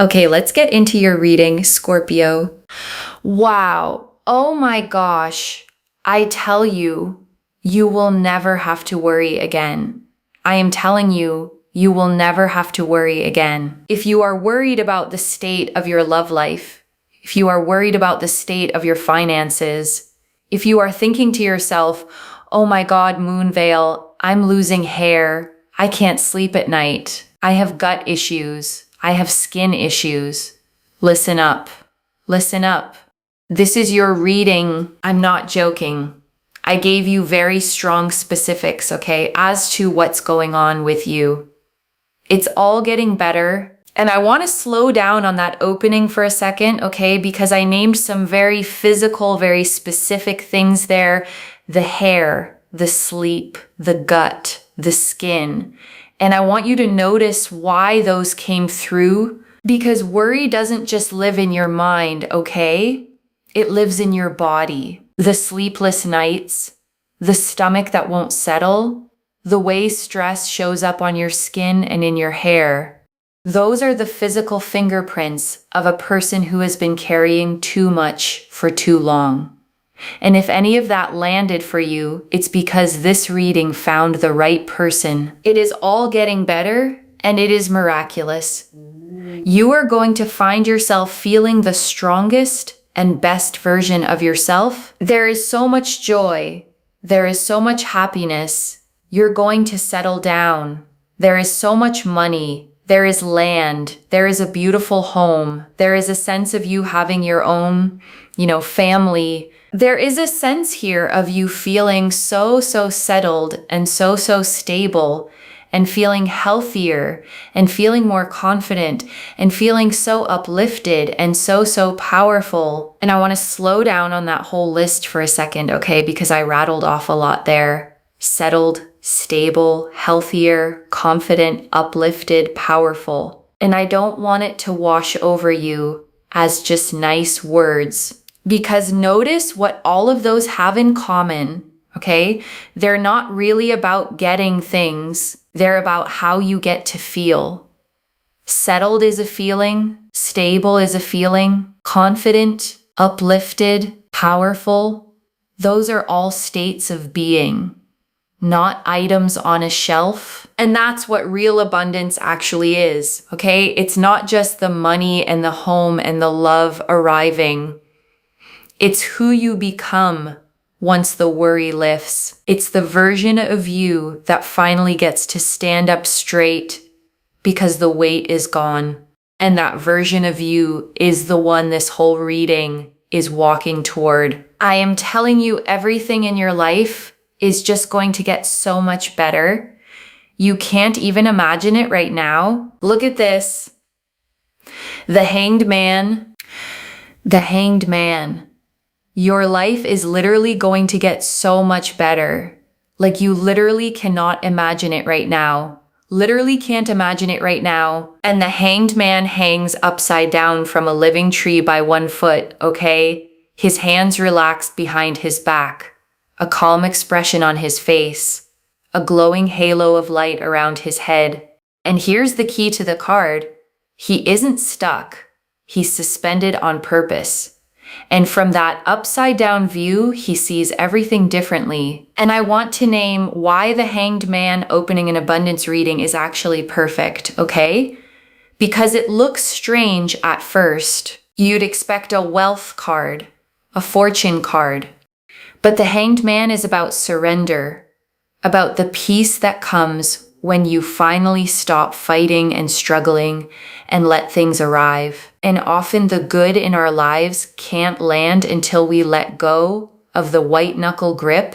Okay, let's get into your reading, Scorpio. Wow. Oh my gosh. I tell you, you will never have to worry again. I am telling you, you will never have to worry again. If you are worried about the state of your love life, if you are worried about the state of your finances, if you are thinking to yourself, oh my God, Moonveil, I'm losing hair. I can't sleep at night. I have gut issues. I have skin issues. Listen up. Listen up. This is your reading. I'm not joking. I gave you very strong specifics, okay, as to what's going on with you. It's all getting better. And I want to slow down on that opening for a second, okay, because I named some very physical, very specific things there. The hair, the sleep, the gut, the skin. And I want you to notice why those came through, because worry doesn't just live in your mind, okay? It lives in your body. The sleepless nights, the stomach that won't settle, the way stress shows up on your skin and in your hair. Those are the physical fingerprints of a person who has been carrying too much for too long. And if any of that landed for you, it's because this reading found the right person. It is all getting better, and it is miraculous. You are going to find yourself feeling the strongest and best version of yourself. There is so much joy. There is so much happiness. You're going to settle down. There is so much money. There is land. There is a beautiful home. There is a sense of you having your own, family. There is a sense here of you feeling so settled and so stable, and feeling healthier and feeling more confident and feeling so uplifted and so powerful. And I want to slow down on that whole list for a second, okay? Because I rattled off a lot there. Settled, stable, healthier, confident, uplifted, powerful. And I don't want it to wash over you as just nice words. Because notice what all of those have in common, okay? They're not really about getting things. They're about how you get to feel. Settled is a feeling. Stable is a feeling. Confident, uplifted, powerful. Those are all states of being, not items on a shelf. And that's what real abundance actually is, okay? It's not just the money and the home and the love arriving. It's who you become once the worry lifts. It's the version of you that finally gets to stand up straight because the weight is gone. And that version of you is the one this whole reading is walking toward. I am telling you, everything in your life is just going to get so much better. You can't even imagine it right now. Look at this. The Hanged Man. The Hanged Man. Your life is literally going to get so much better. Like, you literally cannot imagine it right now. Literally can't imagine it right now. And the Hanged Man hangs upside down from a living tree by 1 foot, okay? His hands relaxed behind his back, a calm expression on his face, a glowing halo of light around his head. And here's the key to the card. He isn't stuck. He's suspended on purpose. And from that upside down view, he sees everything differently. And I want to name why the Hanged Man opening an abundance reading is actually perfect, okay? Because it looks strange at first. You'd expect a wealth card, a fortune card. But the Hanged Man is about surrender, about the peace that comes when you finally stop fighting and struggling and let things arrive. And often the good in our lives can't land until we let go of the white knuckle grip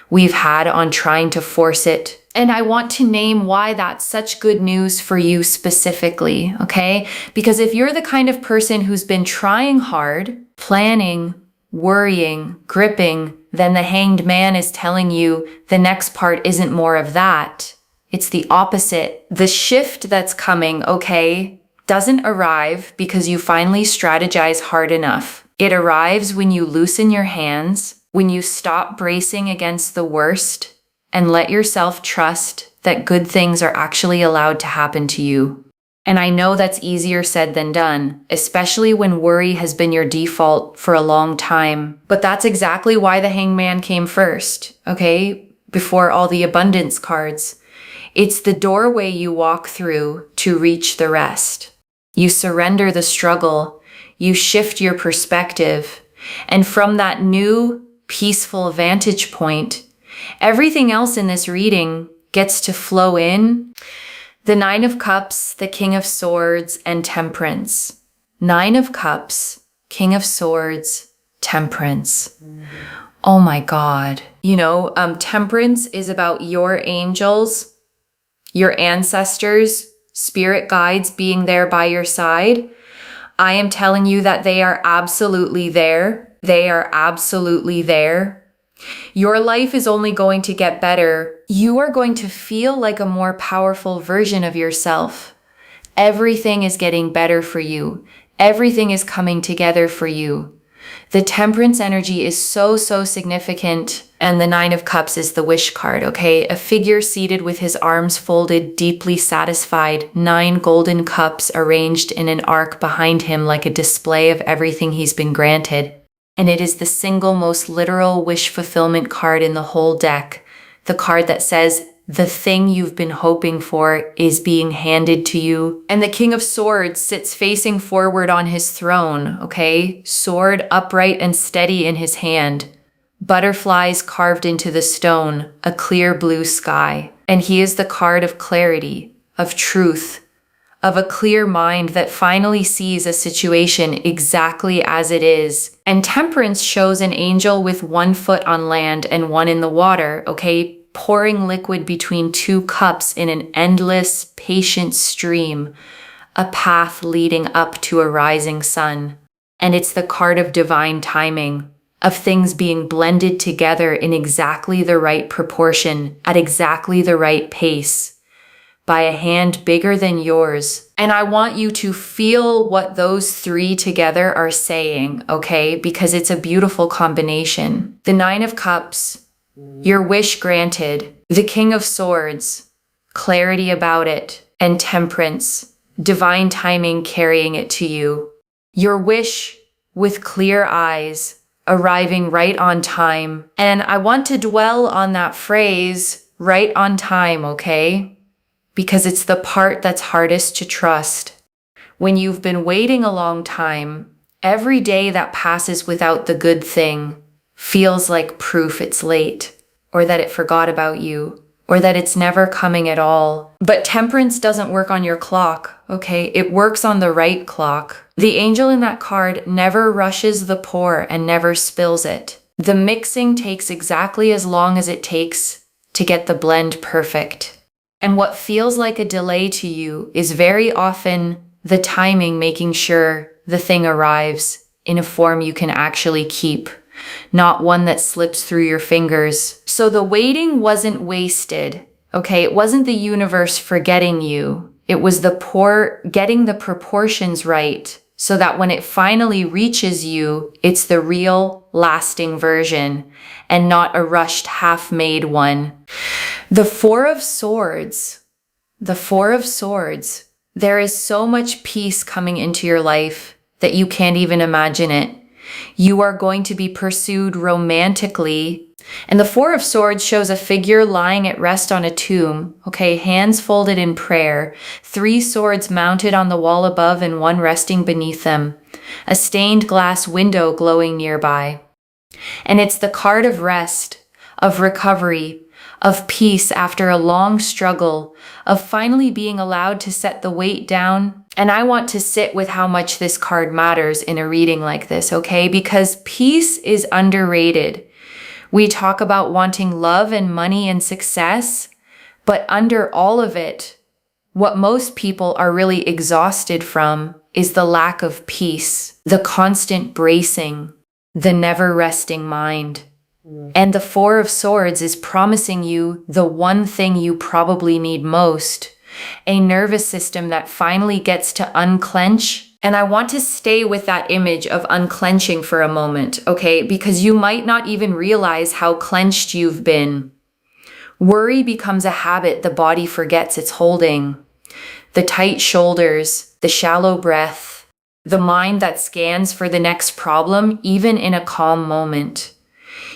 we've had on trying to force it. And I want to name why that's such good news for you specifically, okay? Because if you're the kind of person who's been trying hard, planning, worrying, gripping, then the Hanged Man is telling you the next part isn't more of that. It's the opposite. The shift that's coming, okay, doesn't arrive because you finally strategize hard enough. It arrives when you loosen your hands, when you stop bracing against the worst, and let yourself trust that good things are actually allowed to happen to you. And I know that's easier said than done, especially when worry has been your default for a long time. But that's exactly why the Hangman came first, okay? Before all the abundance cards. It's the doorway you walk through to reach the rest. You surrender the struggle, you shift your perspective, and from that new, peaceful vantage point, everything else in this reading gets to flow in. The Nine of Cups, the King of Swords, and Temperance. Nine of Cups, King of Swords, Temperance. Oh my God. Temperance is about your angels, your ancestors, spirit guides being there by your side. I am telling you that they are absolutely there. They are absolutely there. Your life is only going to get better. You are going to feel like a more powerful version of yourself. Everything is getting better for you. Everything is coming together for you. The Temperance energy is so significant. And the Nine of Cups is the wish card, okay? A figure seated with his arms folded, deeply satisfied, 9 golden cups arranged in an arc behind him like a display of everything he's been granted. And it is the single most literal wish fulfillment card in the whole deck. The card that says, the thing you've been hoping for is being handed to you. And the King of Swords sits facing forward on his throne, okay? Sword upright and steady in his hand. Butterflies carved into the stone, a clear blue sky. And he is the card of clarity, of truth, of a clear mind that finally sees a situation exactly as it is. And Temperance shows an angel with 1 foot on land and 1 in the water, okay? Pouring liquid between 2 cups in an endless, patient stream, a path leading up to a rising sun. And it's the card of divine timing, of things being blended together in exactly the right proportion, at exactly the right pace, by a hand bigger than yours. And I want you to feel what those 3 together are saying, okay? Because it's a beautiful combination. The Nine of Cups, your wish granted. The King of Swords, clarity about it. And Temperance, divine timing carrying it to you. Your wish with clear eyes, arriving right on time. And I want to dwell on that phrase, right on time, okay? Because it's the part that's hardest to trust. When you've been waiting a long time, every day that passes without the good thing feels like proof it's late, or that it forgot about you, or that it's never coming at all. But Temperance doesn't work on your clock, okay? It works on the right clock. The angel in that card never rushes the pour and never spills it. The mixing takes exactly as long as it takes to get the blend perfect. And what feels like a delay to you is very often the timing making sure the thing arrives in a form you can actually keep, not one that slips through your fingers. So the waiting wasn't wasted, okay? It wasn't the universe forgetting you. It was getting the proportions right so that when it finally reaches you, it's the real, lasting version and not a rushed, half-made one. The Four of Swords, there is so much peace coming into your life that you can't even imagine it. You are going to be pursued romantically. And the Four of Swords shows a figure lying at rest on a tomb, okay, hands folded in prayer, 3 swords mounted on the wall above and 1 resting beneath them, a stained glass window glowing nearby. And it's the card of rest, of recovery, of peace after a long struggle, of finally being allowed to set the weight down. And I want to sit with how much this card matters in a reading like this, okay? Because peace is underrated. We talk about wanting love and money and success, but under all of it, what most people are really exhausted from is the lack of peace, the constant bracing, the never-resting mind. And the Four of Swords is promising you the one thing you probably need most, a nervous system that finally gets to unclench. And I want to stay with that image of unclenching for a moment, okay? Because you might not even realize how clenched you've been. Worry becomes a habit the body forgets it's holding. the tight shoulders, the shallow breath, the mind that scans for the next problem, even in a calm moment.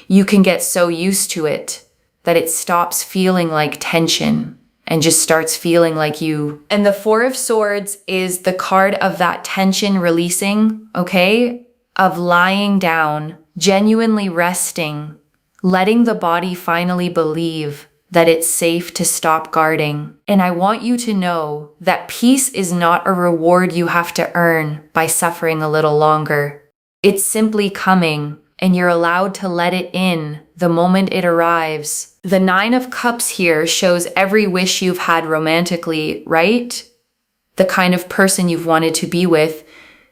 You can get so used to it that it stops feeling like tension and just starts feeling like you. And the Four of Swords is the card of that tension releasing, okay? Of lying down, genuinely resting, letting the body finally believe that it's safe to stop guarding. And I want you to know that peace is not a reward you have to earn by suffering a little longer. It's simply coming, and you're allowed to let it in the moment it arrives. The Nine of Cups here shows every wish you've had romantically, right? The kind of person you've wanted to be with,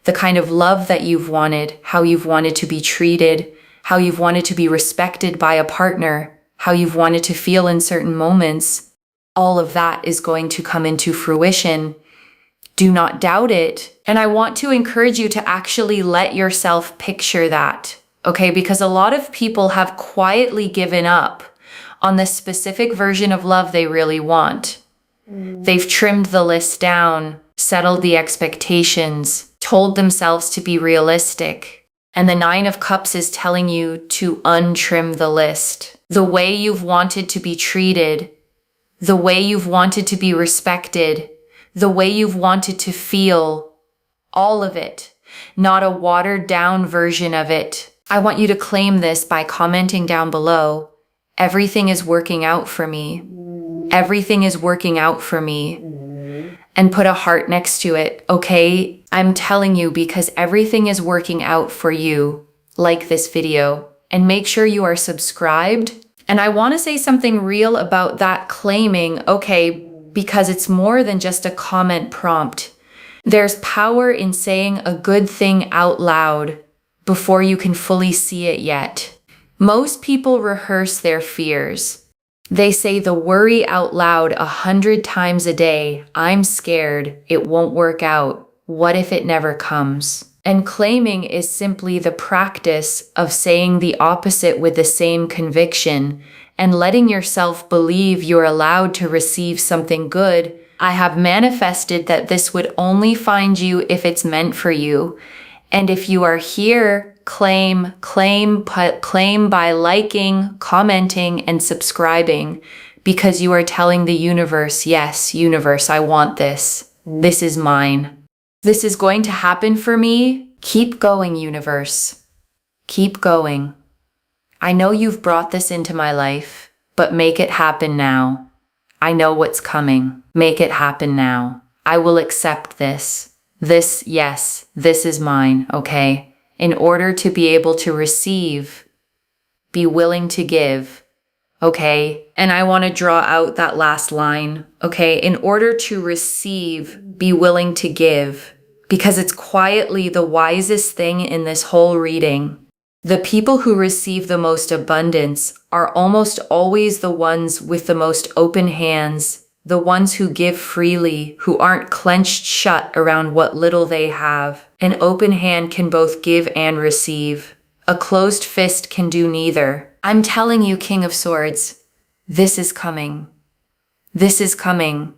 the kind of love that you've wanted, how you've wanted to be treated, how you've wanted to be respected by a partner, how you've wanted to feel in certain moments. All of that is going to come into fruition. Do not doubt it. And I want to encourage you to actually let yourself picture that, okay? Because a lot of people have quietly given up on the specific version of love they really want. They've trimmed the list down, settled the expectations, told themselves to be realistic. And the Nine of Cups is telling you to untrim the list. The way you've wanted to be treated, the way you've wanted to be respected, the way you've wanted to feel, all of it, not a watered down version of it. I want you to claim this by commenting down below. Everything is working out for me. Everything is working out for me. And put a heart next to it, okay? I'm telling you because everything is working out for you. Like this video. And make sure you are subscribed. And I want to say something real about that claiming, okay, because it's more than just a comment prompt. There's power in saying a good thing out loud before you can fully see it yet. Most people rehearse their fears. They say the worry out loud 100 times a day. I'm scared. It won't work out. What if it never comes? And claiming is simply the practice of saying the opposite with the same conviction and letting yourself believe you're allowed to receive something good. I have manifested that this would only find you if it's meant for you. And if you are here, claim by liking, commenting, and subscribing because you are telling the universe, yes, universe, I want this. This is mine. This is going to happen for me. Keep going, universe. Keep going. I know you've brought this into my life, but make it happen now. I know what's coming. Make it happen now. I will accept this. This, yes, this is mine, okay? In order to be able to receive, be willing to give, okay? And I want to draw out that last line, okay? In order to receive, be willing to give, because it's quietly the wisest thing in this whole reading. The people who receive the most abundance are almost always the ones with the most open hands, the ones who give freely, who aren't clenched shut around what little they have. An open hand can both give and receive. A closed fist can do neither. I'm telling you, King of Swords, this is coming. This is coming.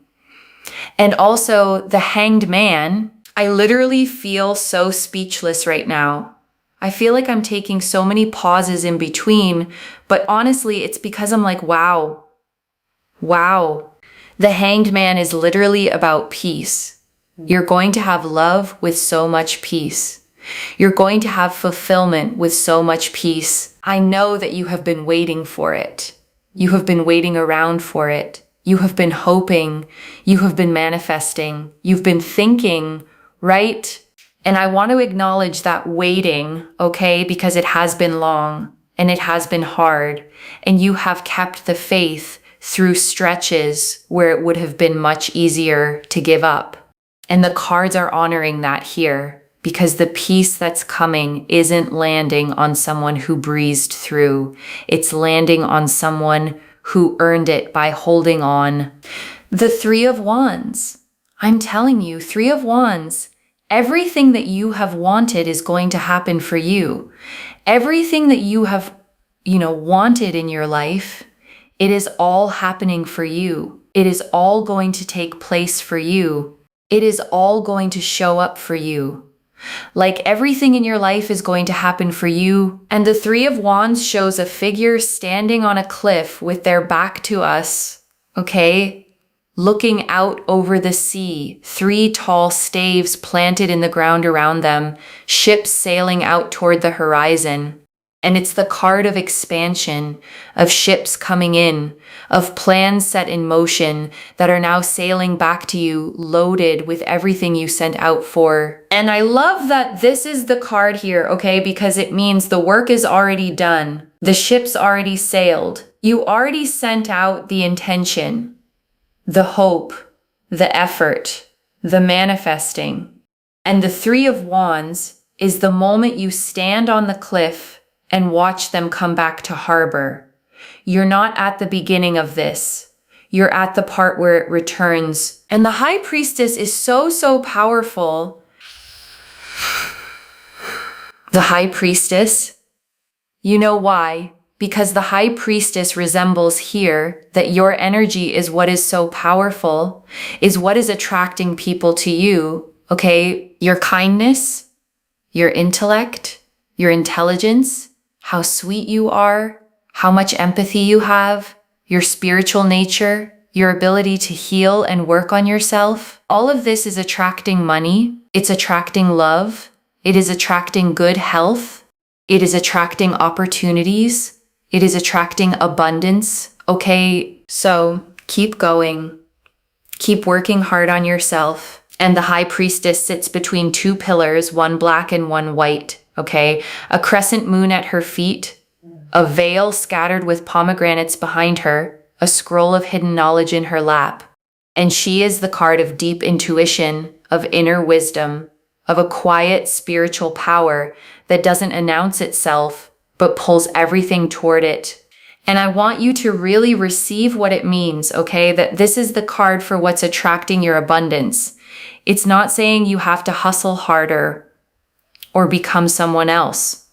And also the Hanged Man, I literally feel so speechless right now. I feel like I'm taking so many pauses in between, but honestly, it's because I'm like, wow. Wow. The Hanged Man is literally about peace. You're going to have love with so much peace. You're going to have fulfillment with so much peace. I know that you have been waiting for it. You have been waiting around for it. You have been hoping. You have been manifesting. You've been thinking, right? And I want to acknowledge that waiting, okay, because it has been long and it has been hard, and you have kept the faith through stretches where it would have been much easier to give up. And the cards are honoring that here, because the peace that's coming isn't landing on someone who breezed through. It's landing on someone who earned it by holding on. The Three of Wands. I'm telling you, Three of Wands. Everything that you have wanted is going to happen for you. Everything that you have, wanted in your life, it is all happening for you. It is all going to take place for you. It is all going to show up for you. Like everything in your life is going to happen for you. And the Three of Wands shows a figure standing on a cliff with their back to us, okay? Looking out over the sea, 3 tall staves planted in the ground around them, ships sailing out toward the horizon. And it's the card of expansion, of ships coming in, of plans set in motion that are now sailing back to you, loaded with everything you sent out for. And I love that this is the card here, okay? Because it means the work is already done. The ship's already sailed. You already sent out the intention, the hope, the effort, the manifesting. And the Three of Wands is the moment you stand on the cliff and watch them come back to harbor. You're not at the beginning of this. You're at the part where it returns. And the High Priestess is so powerful. The High Priestess, you know why? Because the High Priestess resembles here that your energy is what is so powerful, is what is attracting people to you, okay? Your kindness, your intellect, your intelligence, how sweet you are, how much empathy you have, your spiritual nature, your ability to heal and work on yourself. All of this is attracting money. It's attracting love. It is attracting good health. It is attracting opportunities. It is attracting abundance. Okay, so keep going. Keep working hard on yourself. And the High Priestess sits between 2 pillars, one black and one white. Okay, a crescent moon at her feet, a veil scattered with pomegranates behind her, a scroll of hidden knowledge in her lap. And she is the card of deep intuition, of inner wisdom, of a quiet spiritual power that doesn't announce itself, but pulls everything toward it. And I want you to really receive what it means, okay? That this is the card for what's attracting your abundance. It's not saying you have to hustle harder, or become someone else,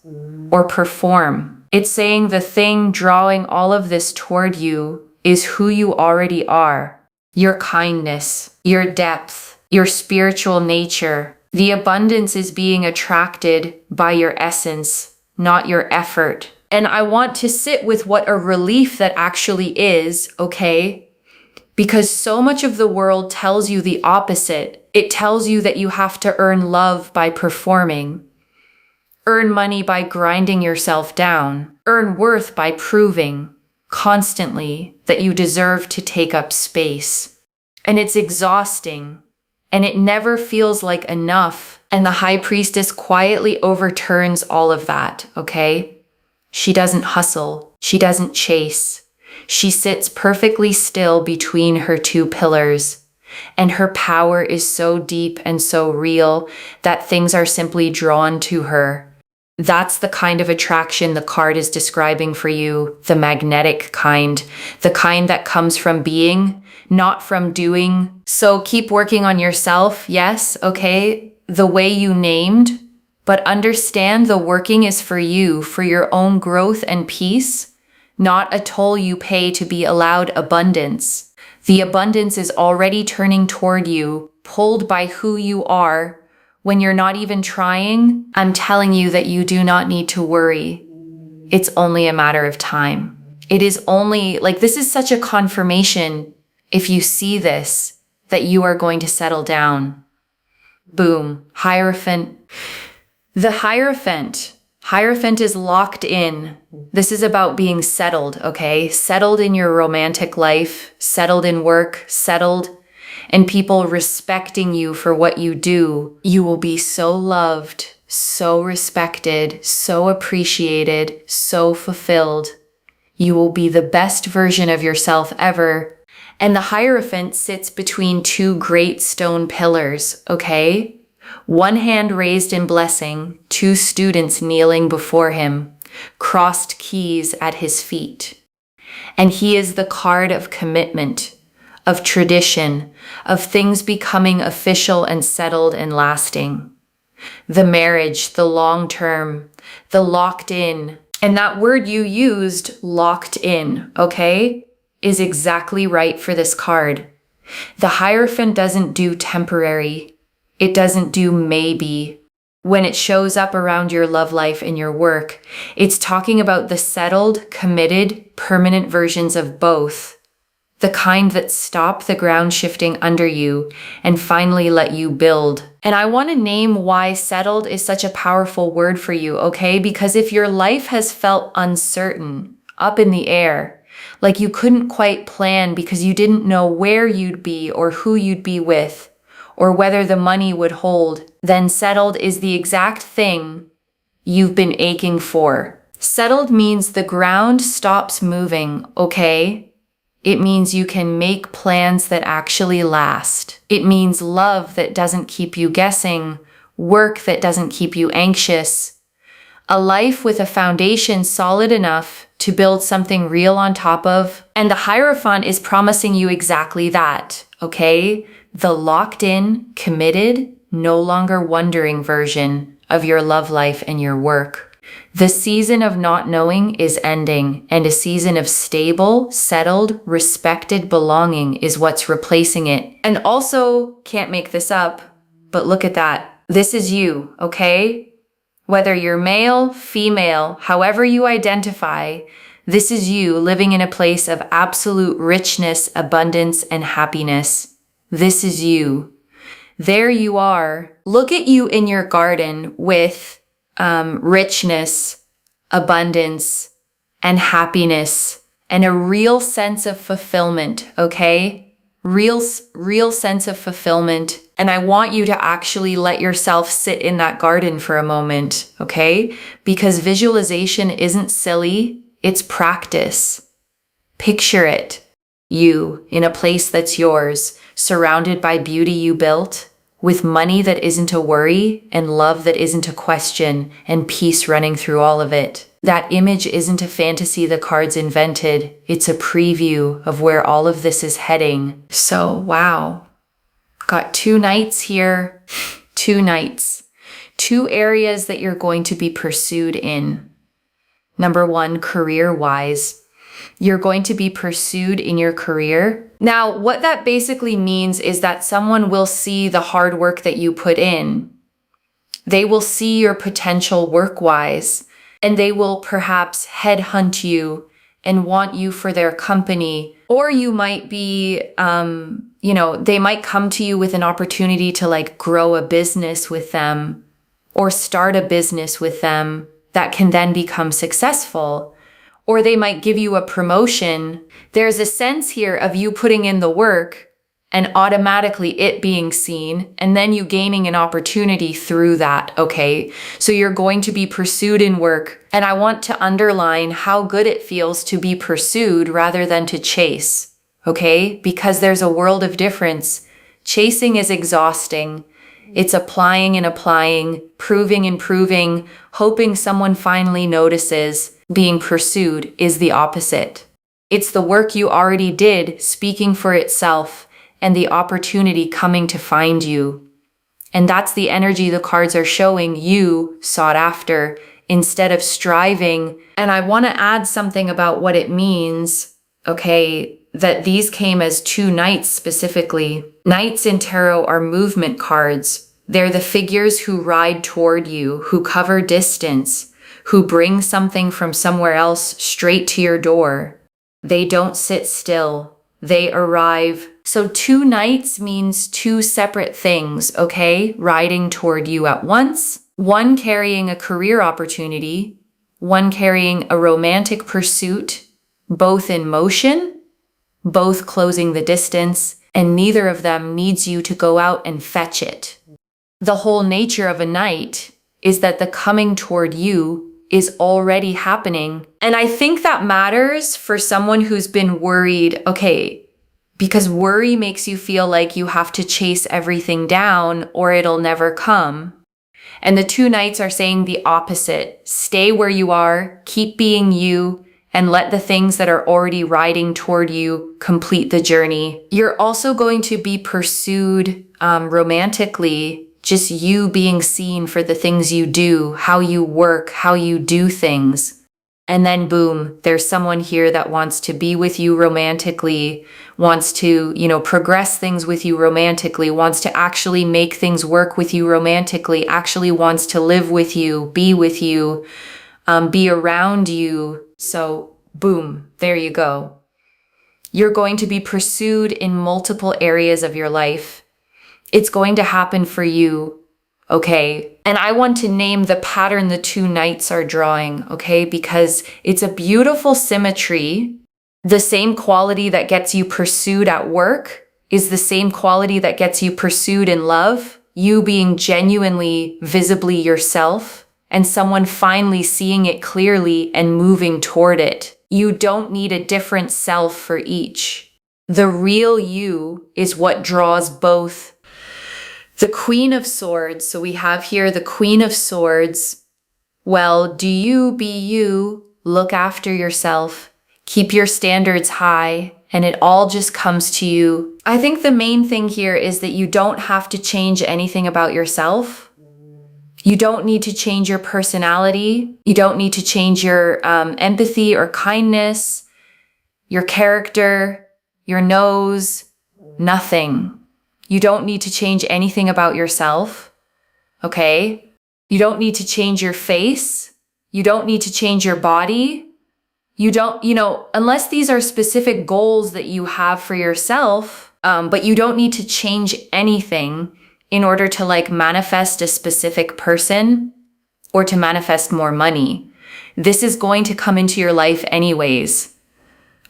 or perform. It's saying the thing drawing all of this toward you is who you already are. Your kindness, your depth, your spiritual nature. The abundance is being attracted by your essence, not your effort. And I want to sit with what a relief that actually is, okay? Because so much of the world tells you the opposite. It tells you that you have to earn love by performing. Earn money by grinding yourself down. Earn worth by proving constantly that you deserve to take up space. And it's exhausting. And it never feels like enough. And the High Priestess quietly overturns all of that, okay? She doesn't hustle. She doesn't chase. She sits perfectly still between her 2 pillars. And her power is so deep and so real that things are simply drawn to her. That's the kind of attraction the card is describing for you, the magnetic kind, the kind that comes from being, not from doing. So keep working on yourself, yes, okay, the way you named, but understand the working is for you, for your own growth and peace, not a toll you pay to be allowed abundance. The abundance is already turning toward you, pulled by who you are. When you're not even trying, I'm telling you that you do not need to worry. It's only a matter of time. It is only, this is such a confirmation, if you see this, that you are going to settle down. Boom. Hierophant. The Hierophant. Hierophant is locked in. This is about being settled, okay? Settled in your romantic life, settled in work, settled and people respecting you for what you do. You will be so loved, so respected, so appreciated, so fulfilled. You will be the best version of yourself ever. And the Hierophant sits between 2 great stone pillars, okay? One hand raised in blessing, 2 students kneeling before him, crossed keys at his feet. And he is the card of commitment, of tradition, of things becoming official and settled and lasting. The marriage, the long term, the locked in. And that word you used, locked in, okay? is exactly right for this card. The Hierophant doesn't do temporary. It doesn't do maybe. When it shows up around your love life and your work, it's talking about the settled, committed, permanent versions of both. The kind that stop the ground shifting under you and finally let you build. And I want to name why settled is such a powerful word for you, okay? Because if your life has felt uncertain, up in the air, like you couldn't quite plan because you didn't know where you'd be or who you'd be with, or whether the money would hold, then settled is the exact thing you've been aching for. Settled means the ground stops moving, okay? It means you can make plans that actually last. It means love that doesn't keep you guessing, work that doesn't keep you anxious, a life with a foundation solid enough to build something real on top of. And the Hierophant is promising you exactly that, okay? The locked in, committed, no longer wondering version of your love life and your work. The season of not knowing is ending, and a season of stable, settled, respected belonging is what's replacing it. And also, can't make this up, but look at that. This is you, okay? Whether you're male, female, however you identify, this is you living in a place of absolute richness, abundance, and happiness. This is you. There you are. Look at you in your garden with richness, abundance, and happiness, and a real sense of fulfillment, okay? Real sense of fulfillment. And I want you to actually let yourself sit in that garden for a moment, okay? Because visualization isn't silly, it's practice. Picture it. You in a place that's yours, surrounded by beauty you built, with money that isn't a worry, and love that isn't a question, and peace running through all of it. That image isn't a fantasy the cards invented, it's a preview of where all of this is heading. So, wow. Got 2 knights here, 2 knights. 2 areas that you're going to be pursued in. Number 1, career-wise. You're going to be pursued in your career. Now, what that basically means is that someone will see the hard work that you put in. They will see your potential work-wise, and they will perhaps headhunt you and want you for their company. Or you might be, they might come to you with an opportunity to like grow a business with them or start a business with them that can then become successful. Or they might give you a promotion. There's a sense here of you putting in the work and automatically it being seen, and then you gaining an opportunity through that, okay? So you're going to be pursued in work, and I want to underline how good it feels to be pursued rather than to chase, okay? Because there's a world of difference. Chasing is exhausting. It's applying and applying, proving and proving, hoping someone finally notices. Being pursued is the opposite. It's the work you already did speaking for itself and the opportunity coming to find you. And that's the energy the cards are showing you sought after instead of striving. And I want to add something about what it means, okay, that these came as 2 knights specifically. Knights in tarot are movement cards. They're the figures who ride toward you, who cover distance, who bring something from somewhere else straight to your door. They don't sit still. They arrive. So 2 knights means 2 separate things, okay? Riding toward you at once. One carrying a career opportunity, one carrying a romantic pursuit, both in motion, both closing the distance, and neither of them needs you to go out and fetch it. The whole nature of a knight is that the coming toward you is already happening. And I think that matters for someone who's been worried, okay, because worry makes you feel like you have to chase everything down or it'll never come. And the 2 knights are saying the opposite. Stay where you are, keep being you, and let the things that are already riding toward you complete the journey. You're also going to be pursued romantically, just you being seen for the things you do, how you work, how you do things. And then boom, there's someone here that wants to be with you romantically, wants to, progress things with you romantically, wants to actually make things work with you romantically, actually wants to live with you, be around you. So boom, there you go. You're going to be pursued in multiple areas of your life. It's going to happen for you. Okay. And I want to name the pattern the two knights are drawing, okay? Because it's a beautiful symmetry. The same quality that gets you pursued at work is the same quality that gets you pursued in love. You being genuinely, visibly yourself, and someone finally seeing it clearly and moving toward it. You don't need a different self for each. The real you is what draws both. The Queen of Swords, so we have here the Queen of Swords. Well, do you be you, look after yourself, keep your standards high, and it all just comes to you. I think the main thing here is that you don't have to change anything about yourself. You don't need to change your personality. You don't need to change your empathy or kindness, your character, your nose, nothing. You don't need to change anything about yourself, okay? You don't need to change your face. You don't need to change your body. You don't, unless these are specific goals that you have for yourself, but you don't need to change anything in order to manifest a specific person or to manifest more money. This is going to come into your life anyways,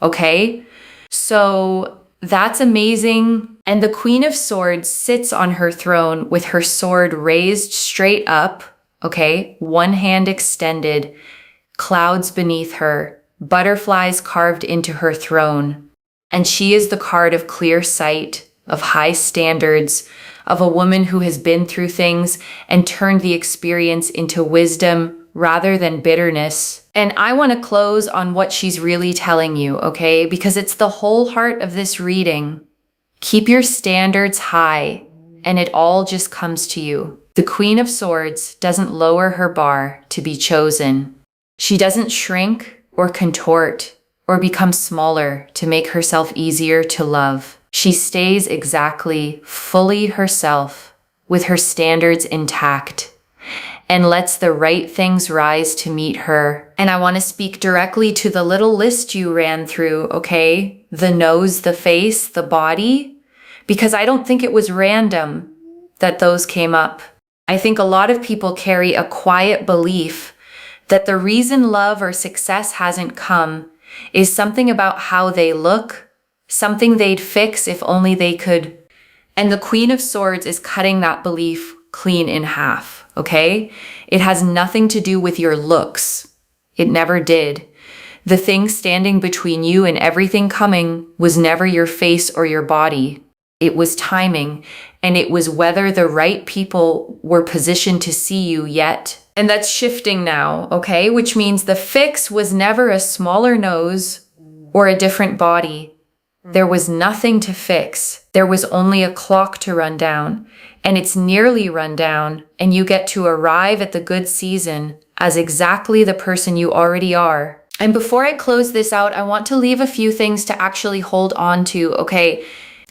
okay? So that's amazing. And the Queen of Swords sits on her throne with her sword raised straight up, okay? One hand extended, clouds beneath her, butterflies carved into her throne. And she is the card of clear sight, of high standards, of a woman who has been through things and turned the experience into wisdom rather than bitterness. And I want to close on what she's really telling you, okay? Because it's the whole heart of this reading. Keep your standards high, and it all just comes to you. The Queen of Swords doesn't lower her bar to be chosen. She doesn't shrink or contort or become smaller to make herself easier to love. She stays exactly, fully herself, with her standards intact, and lets the right things rise to meet her. And I want to speak directly to the little list you ran through, okay? The nose, the face, the body, because I don't think it was random that those came up. I think a lot of people carry a quiet belief that the reason love or success hasn't come is something about how they look, something they'd fix if only they could. And the Queen of Swords is cutting that belief clean in half, okay? It has nothing to do with your looks. It never did. The thing standing between you and everything coming was never your face or your body. It was timing, and it was whether the right people were positioned to see you yet. And that's shifting now, okay? Which means the fix was never a smaller nose or a different body. There was nothing to fix. There was only a clock to run down, and it's nearly run down, and you get to arrive at the good season as exactly the person you already are. And before I close this out, I want to leave a few things to actually hold on to, okay?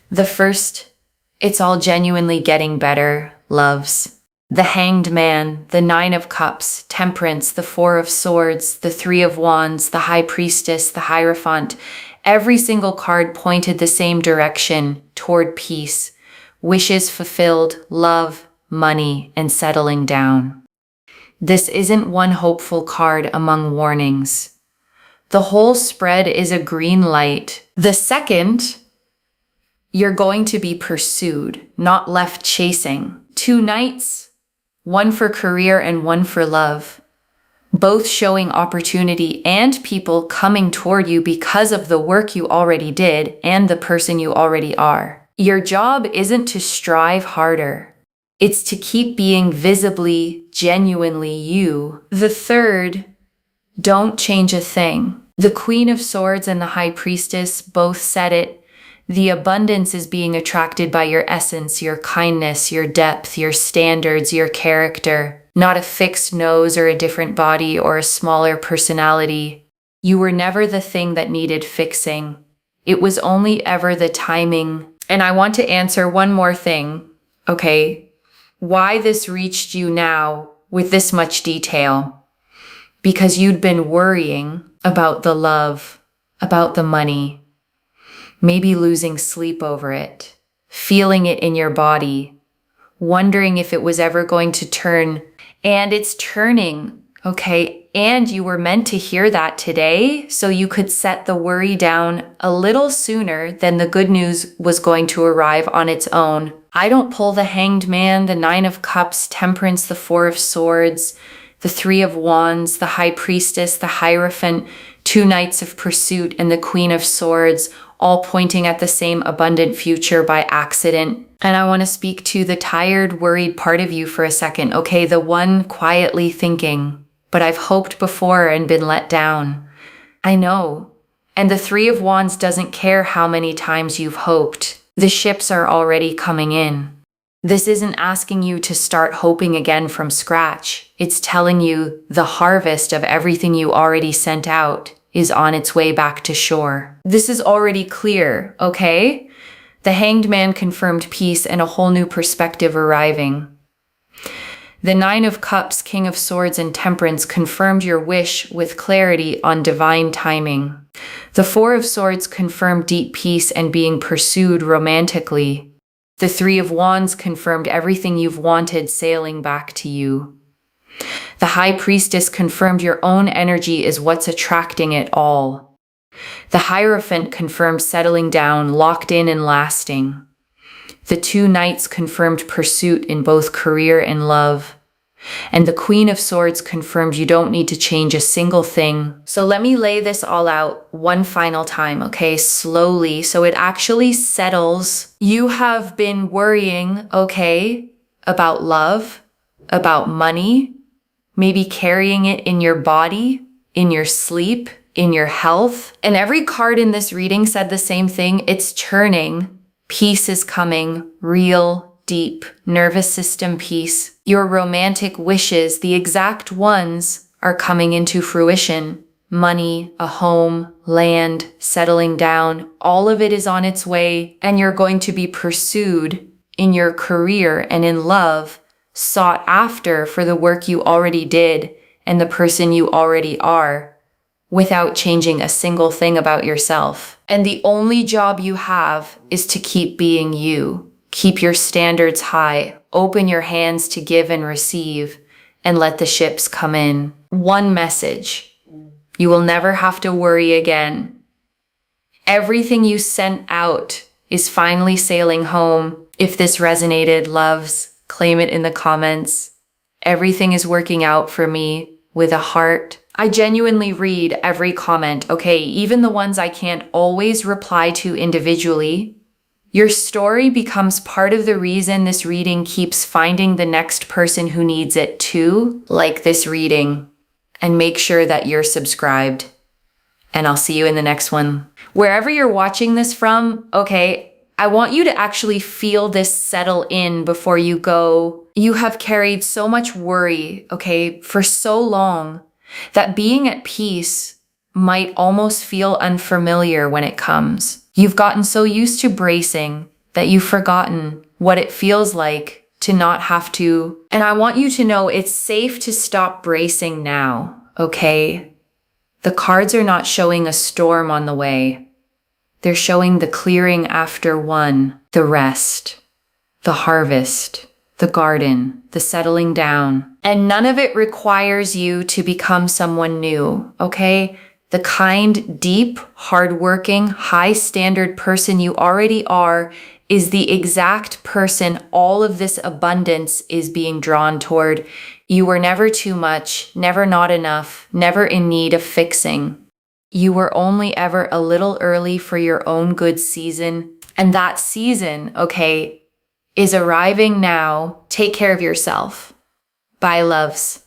The first, it's all genuinely getting better, loves. The Hanged Man, the Nine of Cups, Temperance, the Four of Swords, the Three of Wands, the High Priestess, the Hierophant. Every single card pointed the same direction, toward peace, wishes fulfilled, love, money, and settling down. This isn't one hopeful card among warnings. The whole spread is a green light. The second, you're going to be pursued, not left chasing. Two knights, one for career and one for love, both showing opportunity and people coming toward you because of the work you already did and the person you already are. Your job isn't to strive harder. It's to keep being visibly, genuinely you. The third, don't change a thing. The Queen of Swords and the High Priestess both said it. The abundance is being attracted by your essence, your kindness, your depth, your standards, your character. not a fixed nose or a different body or a smaller personality. You were never the thing that needed fixing. It was only ever the timing. And I want to answer one more thing, okay? Why this reached you now with this much detail? Because you'd been worrying about the love, about the money, maybe losing sleep over it, feeling it in your body, wondering if it was ever going to turn. And it's turning, okay? And you were meant to hear that today so you could set the worry down a little sooner than the good news was going to arrive on its own. I don't pull the Hanged Man, the Nine of Cups, Temperance, the Four of Swords, the Three of Wands, the High Priestess, the Hierophant, two Knights of Pursuit, and the Queen of Swords, all pointing at the same abundant future by accident. And I want to speak to the tired, worried part of you for a second, okay? The one quietly thinking, but I've hoped before and been let down. I know. And the Three of Wands doesn't care how many times you've hoped. The ships are already coming in. This isn't asking you to start hoping again from scratch. It's telling you the harvest of everything you already sent out is on its way back to shore. This is already clear, okay? The Hanged Man confirmed peace and a whole new perspective arriving. The Nine of Cups, King of Swords, and Temperance confirmed your wish with clarity on divine timing. The Four of Swords confirmed deep peace and being pursued romantically. The Three of Wands confirmed everything you've wanted sailing back to you. The High Priestess confirmed your own energy is what's attracting it all. The Hierophant confirmed settling down, locked in and lasting. The two Knights confirmed pursuit in both career and love. And the Queen of Swords confirmed you don't need to change a single thing. So let me lay this all out one final time, okay? Slowly, so it actually settles. You have been worrying, okay, about love, about money, maybe carrying it in your body, in your sleep, in your health. And every card in this reading said the same thing. It's churning. Peace is coming. Real, deep, nervous system peace. Your romantic wishes, the exact ones, are coming into fruition. Money, a home, land, settling down, all of it is on its way, and you're going to be pursued in your career and in love, sought after for the work you already did and the person you already are, without changing a single thing about yourself. And the only job you have is to keep being you. Keep your standards high, open your hands to give and receive, and let the ships come in. One message: you will never have to worry again. Everything you sent out is finally sailing home. If this resonated, loves, claim it in the comments. Everything is working out for me with a heart. I genuinely read every comment, okay? Even the ones I can't always reply to individually. Your story becomes part of the reason this reading keeps finding the next person who needs it too, like this reading. And make sure that you're subscribed. And I'll see you in the next one. Wherever you're watching this from, okay, I want you to actually feel this settle in before you go. You have carried so much worry, okay, for so long that being at peace might almost feel unfamiliar when it comes. You've gotten so used to bracing that you've forgotten what it feels like to not have to. And I want you to know it's safe to stop bracing now, okay? The cards are not showing a storm on the way. They're showing the clearing after one, the rest, the harvest, the garden, the settling down. And none of it requires you to become someone new, okay? The kind, deep, hardworking, high-standard person you already are is the exact person all of this abundance is being drawn toward. You were never too much, never not enough, never in need of fixing. You were only ever a little early for your own good season. And that season, okay, is arriving now. Take care of yourself. Bye, loves.